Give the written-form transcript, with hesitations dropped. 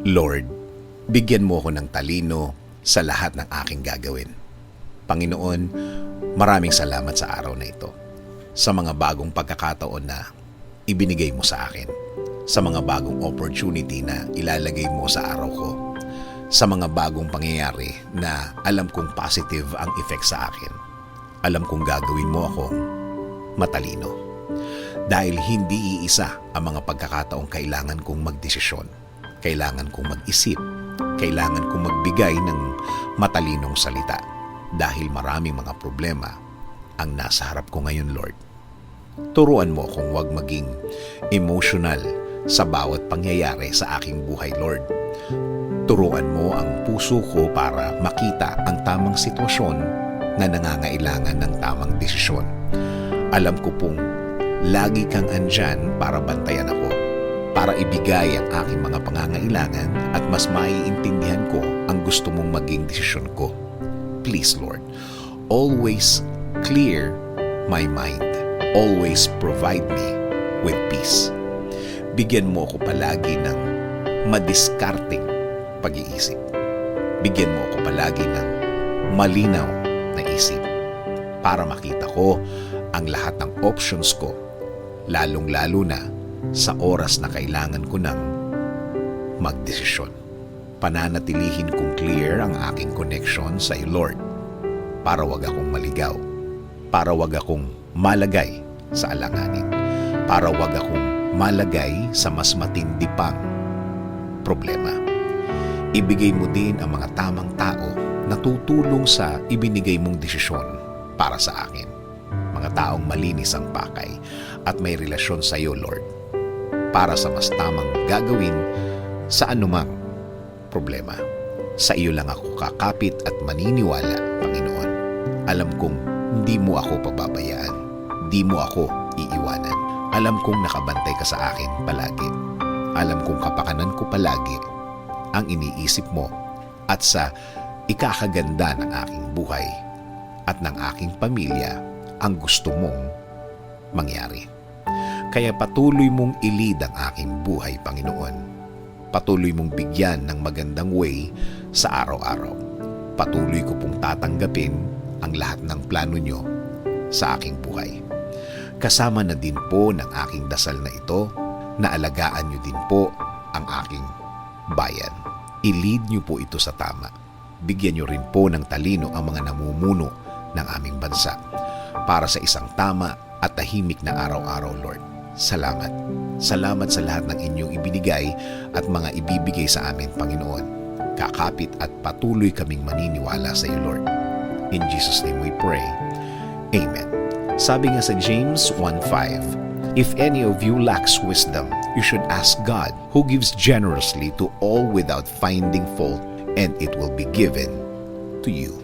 Lord, bigyan mo ako ng talino sa lahat ng aking gagawin. Panginoon, maraming salamat sa araw na ito, sa mga bagong pagkakataon na ibinigay mo sa akin, sa mga bagong opportunity na ilalagay mo sa araw ko, sa mga bagong pangyayari na alam kong positive ang effect sa akin. Alam kong gagawin mo akong matalino. Dahil hindi iisa ang mga pagkakataong kailangan kong magdesisyon, kailangan kong mag-isip, kailangan kong magbigay ng matalinong salita dahil maraming mga problema ang nasa harap ko ngayon, Lord. Turuan mo akong huwag maging emotional sa bawat pangyayari sa aking buhay, Lord. Turuan mo ang puso ko para makita ang tamang sitwasyon na nangangailangan ng tamang desisyon. Alam ko pong lagi kang andyan para bantayan ako, para ibigay ang aking mga pangangailangan at mas maiintindihan ko ang gusto mong maging desisyon ko. Please, Lord, always clear my mind. Always provide me with peace. Bigyan mo ako palagi ng madiskarteng pag-iisip. Bigyan mo ako palagi ng malinaw na isip para makita ko ang lahat ng options ko, lalong-lalo na sa oras na kailangan ko ng magdesisyon. Pananatilihin kong clear ang aking connection sa iyo, Lord, para wag akong maligaw, para wag akong malagay sa alanganin, para wag akong malagay sa mas matindi pang problema. Ibigay mo din ang mga tamang tao na tutulong sa ibinigay mong desisyon para sa akin. Mga taong malinis ang pakay at may relasyon sa iyo, Lord, para sa mas tamang gagawin sa anumang problema. Sa iyo lang ako kakapit at maniniwala, Panginoon. Alam kong hindi mo ako pababayaan. Di mo ako iiwanan. Alam kong nakabantay ka sa akin palagi. Alam kong kapakanan ko palagi ang iniisip mo at sa ikakaganda ng aking buhay at ng aking pamilya ang gusto mong mangyari. Kaya patuloy mong ilid ang aking buhay, Panginoon. Patuloy mong bigyan ng magandang way sa araw-araw. Patuloy ko pong tatanggapin ang lahat ng plano nyo sa aking buhay. Kasama na din po ng aking dasal na ito na alagaan nyo din po ang aking bayan. I-lead nyo po ito sa tama. Bigyan nyo rin po ng talino ang mga namumuno ng aming bansa para sa isang tama at tahimik na araw-araw, Lord. Salamat. Salamat sa lahat ng inyong ibinigay at mga ibibigay sa amin, Panginoon. Kakapit at patuloy kaming maniniwala sa iyo, Lord. In Jesus' name we pray. Amen. Sabi nga sa James 1:5, if any of you lacks wisdom, you should ask God, who gives generously to all without finding fault, and it will be given to you.